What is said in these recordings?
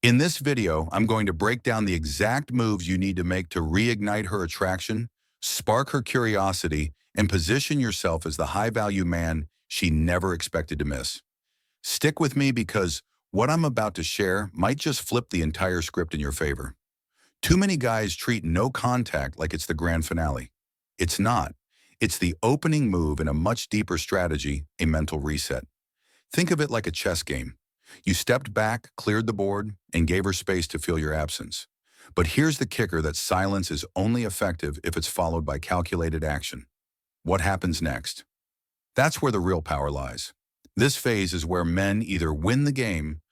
In this video, I'm going to break down the exact moves you need to make to reignite her attraction, spark her curiosity, and position yourself as the high-value man she never expected to miss. Stick with me because what I'm about to share might just flip the entire script in your favor. Too many guys treat no contact like it's the grand finale. It's not. It's the opening move in a much deeper strategy, a mental reset. Think of it like a chess game. You stepped back, cleared the board, and gave her space to feel your absence. But here's the kicker: that silence is only effective if it's followed by calculated action. What happens next? That's where the real power lies. This phase is where men either win the game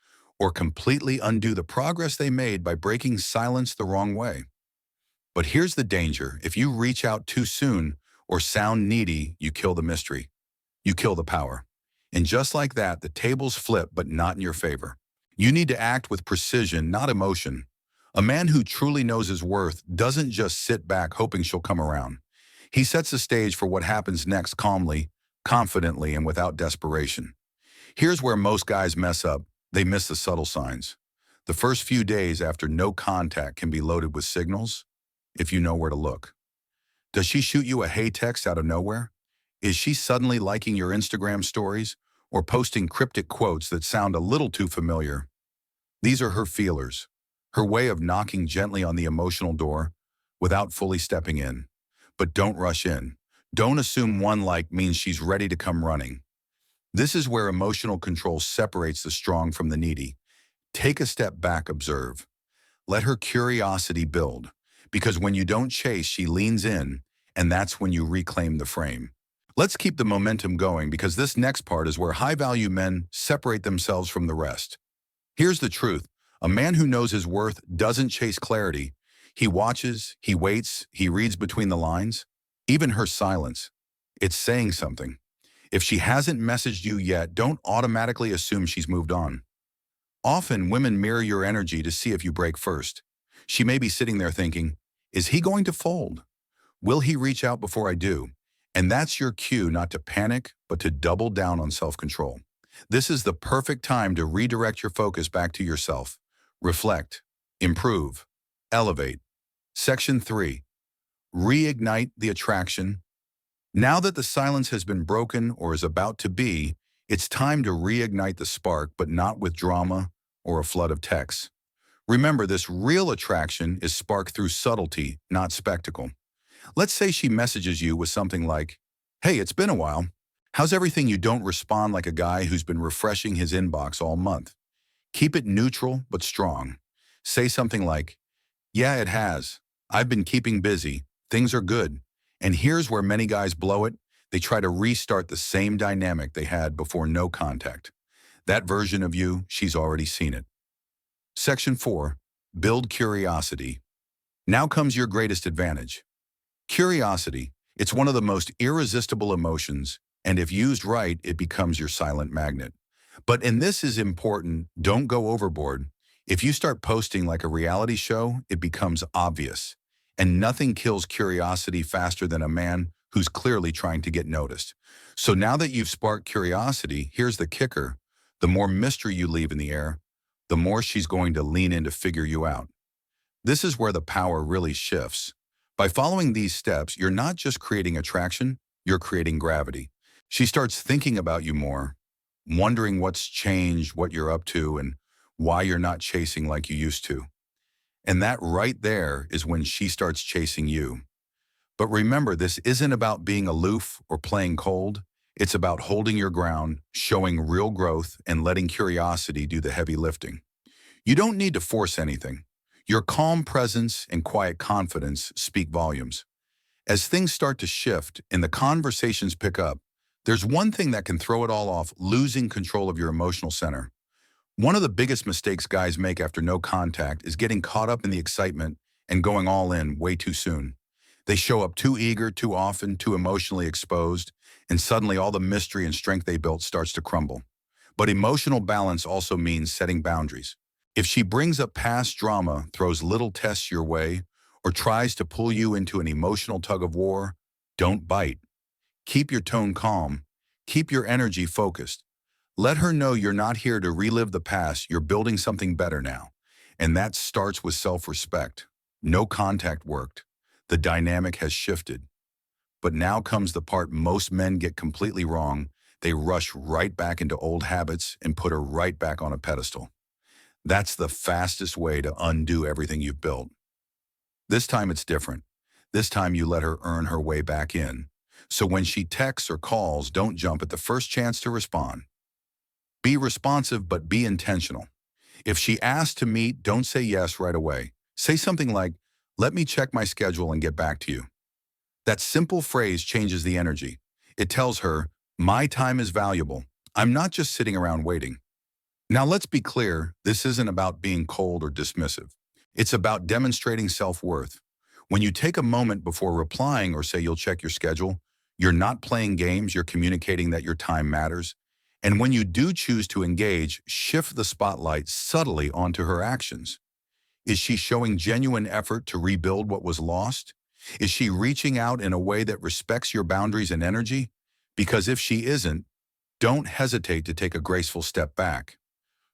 or completely undo the progress they made by breaking silence the wrong way. But here's the danger: if you reach out too soon or sound needy, you kill the mystery. You kill the power. And just like that, the tables flip, but not in your favor. You need to act with precision, not emotion. A man who truly knows his worth doesn't just sit back hoping she'll come around. He sets the stage for what happens next calmly, confidently, and without desperation. Here's where most guys mess up. They miss the subtle signs. The first few days after no contact can be loaded with signals, if you know where to look. Does she shoot you a hey text out of nowhere? Is she suddenly liking your Instagram stories or posting cryptic quotes that sound a little too familiar? These are her feelers, her way of knocking gently on the emotional door without fully stepping in. But don't rush in. Don't assume one like means she's ready to come running. This is where emotional control separates the strong from the needy. Take a step back, observe. Let her curiosity build, because when you don't chase, she leans in, and that's when you reclaim the frame. Let's keep the momentum going, because this next part is where high-value men separate themselves from the rest. Here's the truth: a man who knows his worth doesn't chase clarity. He watches, he waits, he reads between the lines. Even her silence, it's saying something. If she hasn't messaged you yet, don't automatically assume she's moved on. Often, women mirror your energy to see if you break first. She may be sitting there thinking, is he going to fold? Will he reach out before I do? And that's your cue not to panic, but to double down on self-control. This is the perfect time to redirect your focus back to yourself. Reflect, improve, elevate. Section 3. Reignite the attraction. Now that the silence has been broken or is about to be, it's time to reignite the spark, but not with drama or a flood of texts. Remember, this real attraction is sparked through subtlety, not spectacle. Let's say she messages you with something like, hey, it's been a while. How's everything? You don't respond like a guy who's been refreshing his inbox all month. Keep it neutral but strong. Say something like, yeah, it has. I've been keeping busy. Things are good. And here's where many guys blow it. They try to restart the same dynamic they had before no contact. That version of you, she's already seen it. Section 4. Build curiosity. Now comes your greatest advantage. Curiosity. It's one of the most irresistible emotions, and if used right, it becomes your silent magnet. And this is important, don't go overboard. If you start posting like a reality show, it becomes obvious. And nothing kills curiosity faster than a man who's clearly trying to get noticed. So now that you've sparked curiosity, here's the kicker: the more mystery you leave in the air, the more she's going to lean in to figure you out. This is where the power really shifts. By following these steps, you're not just creating attraction, you're creating gravity. She starts thinking about you more, wondering what's changed, what you're up to, and why you're not chasing like you used to. And that right there is when she starts chasing you. But remember, this isn't about being aloof or playing cold. It's about holding your ground, showing real growth, and letting curiosity do the heavy lifting. You don't need to force anything. Your calm presence and quiet confidence speak volumes. As things start to shift and the conversations pick up, there's one thing that can throw it all off: losing control of your emotional center. One of the biggest mistakes guys make after no contact is getting caught up in the excitement and going all in way too soon. They show up too eager, too often, too emotionally exposed, and suddenly all the mystery and strength they built starts to crumble. But emotional balance also means setting boundaries. If she brings up past drama, throws little tests your way, or tries to pull you into an emotional tug-of-war, don't bite. Keep your tone calm. Keep your energy focused. Let her know you're not here to relive the past, you're building something better now. And that starts with self-respect. No contact worked. The dynamic has shifted. But now comes the part most men get completely wrong. They rush right back into old habits and put her right back on a pedestal. That's the fastest way to undo everything you've built. This time it's different. This time you let her earn her way back in. So when she texts or calls, don't jump at the first chance to respond. Be responsive, but be intentional. If she asks to meet, don't say yes right away. Say something like, "Let me check my schedule and get back to you." That simple phrase changes the energy. It tells her, my time is valuable. I'm not just sitting around waiting. Now let's be clear, this isn't about being cold or dismissive. It's about demonstrating self-worth. When you take a moment before replying or say you'll check your schedule, you're not playing games, you're communicating that your time matters. And when you do choose to engage, shift the spotlight subtly onto her actions. Is she showing genuine effort to rebuild what was lost? Is she reaching out in a way that respects your boundaries and energy? Because if she isn't, don't hesitate to take a graceful step back.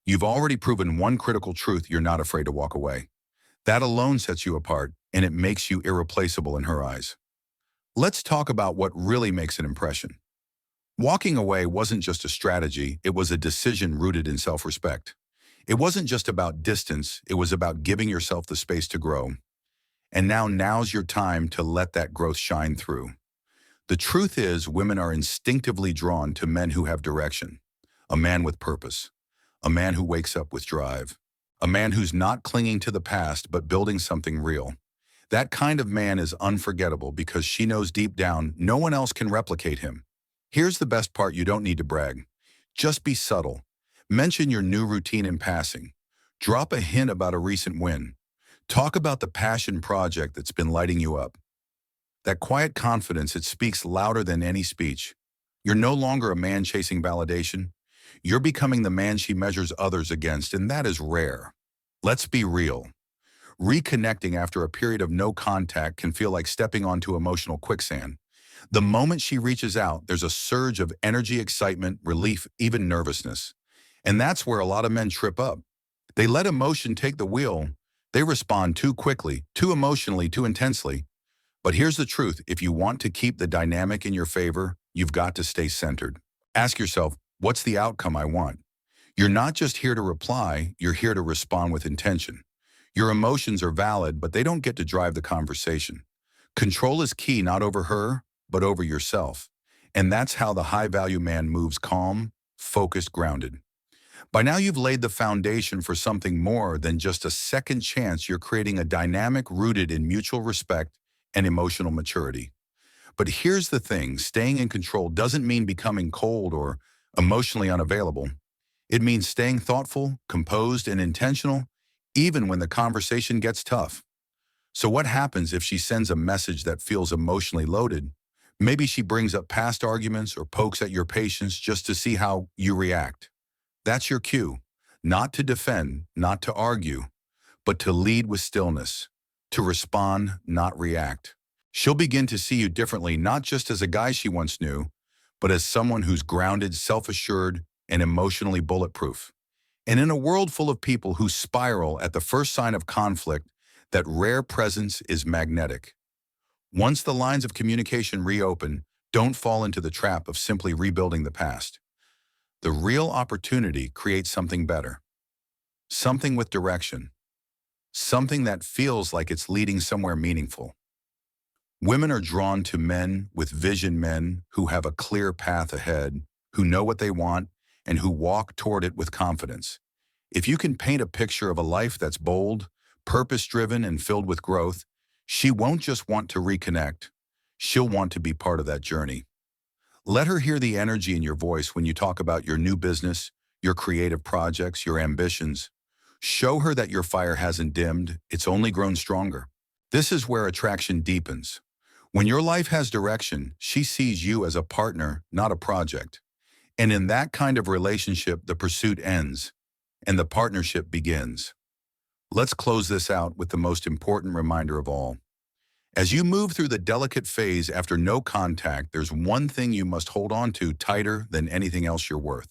You've already proven one critical truth: you're not afraid to walk away. That alone sets you apart, and it makes you irreplaceable in her eyes. Let's talk about what really makes an impression. Walking away wasn't just a strategy, it was a decision rooted in self-respect. It wasn't just about distance, it was about giving yourself the space to grow. And now's your time to let that growth shine through. The truth is, women are instinctively drawn to men who have direction. A man with purpose. A man who wakes up with drive. A man who's not clinging to the past but building something real. That kind of man is unforgettable because she knows deep down no one else can replicate him. Here's the best part: you don't need to brag. Just be subtle. Mention your new routine in passing. Drop a hint about a recent win. Talk about the passion project that's been lighting you up. That quiet confidence, it speaks louder than any speech. You're no longer a man chasing validation. You're becoming the man she measures others against, and that is rare. Let's be real. Reconnecting after a period of no contact can feel like stepping onto emotional quicksand. The moment she reaches out, there's a surge of energy, excitement, relief, even nervousness. And that's where a lot of men trip up. They let emotion take the wheel. They respond too quickly, too emotionally, too intensely. But here's the truth: if you want to keep the dynamic in your favor, you've got to stay centered. Ask yourself, what's the outcome I want? You're not just here to reply, you're here to respond with intention. Your emotions are valid, but they don't get to drive the conversation. Control is key, not over her, but over yourself. And that's how the high-value man moves: calm, focused, grounded. By now you've laid the foundation for something more than just a second chance. You're creating a dynamic rooted in mutual respect and emotional maturity. But here's the thing: staying in control doesn't mean becoming cold or emotionally unavailable. It means staying thoughtful, composed, and intentional, even when the conversation gets tough. So what happens if she sends a message that feels emotionally loaded? Maybe she brings up past arguments or pokes at your patience just to see how you react. That's your cue. Not to defend, not to argue, but to lead with stillness. To respond, not react. She'll begin to see you differently, not just as a guy she once knew, but as someone who's grounded, self-assured, and emotionally bulletproof. And in a world full of people who spiral at the first sign of conflict, that rare presence is magnetic. Once the lines of communication reopen, don't fall into the trap of simply rebuilding the past. The real opportunity creates something better. Something with direction. Something that feels like it's leading somewhere meaningful. Women are drawn to men with vision, men who have a clear path ahead, who know what they want, and who walk toward it with confidence. If you can paint a picture of a life that's bold, purpose-driven, and filled with growth, she won't just want to reconnect, she'll want to be part of that journey. Let her hear the energy in your voice when you talk about your new business, your creative projects, your ambitions. Show her that your fire hasn't dimmed, it's only grown stronger. This is where attraction deepens. When your life has direction, she sees you as a partner, not a project. And in that kind of relationship, the pursuit ends, and the partnership begins. Let's close this out with the most important reminder of all. As you move through the delicate phase after no contact, there's one thing you must hold on to tighter than anything else you're worth.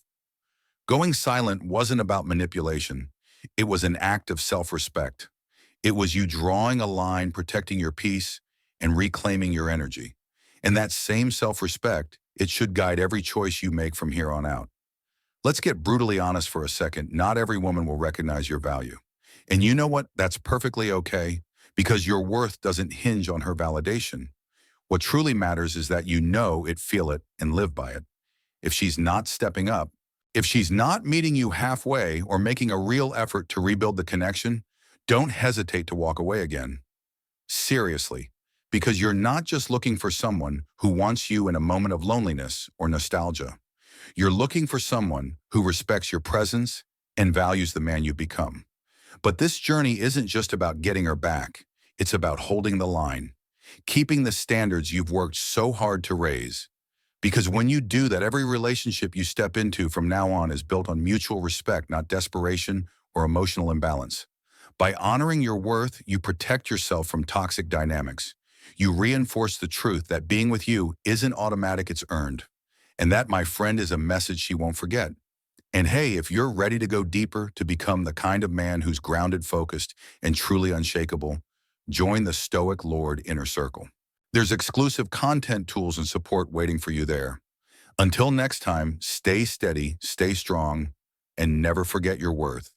Going silent wasn't about manipulation. It was an act of self-respect. It was you drawing a line, protecting your peace, and reclaiming your energy. And that same self-respect, it should guide every choice you make from here on out. Let's get brutally honest for a second. Not every woman will recognize your value. And you know what? That's perfectly okay, because your worth doesn't hinge on her validation. What truly matters is that you know it, feel it, and live by it. If she's not stepping up, if she's not meeting you halfway or making a real effort to rebuild the connection, don't hesitate to walk away again. Seriously, because you're not just looking for someone who wants you in a moment of loneliness or nostalgia. You're looking for someone who respects your presence and values the man you've become. But this journey isn't just about getting her back. It's about holding the line, keeping the standards you've worked so hard to raise. Because when you do that, every relationship you step into from now on is built on mutual respect, not desperation or emotional imbalance. By honoring your worth, you protect yourself from toxic dynamics. You reinforce the truth that being with you isn't automatic, it's earned. And that, my friend, is a message she won't forget. And hey, if you're ready to go deeper to become the kind of man who's grounded, focused, and truly unshakable, join the Stoic Lord Inner Circle. There's exclusive content, tools, and support waiting for you there. Until next time, stay steady, stay strong, and never forget your worth.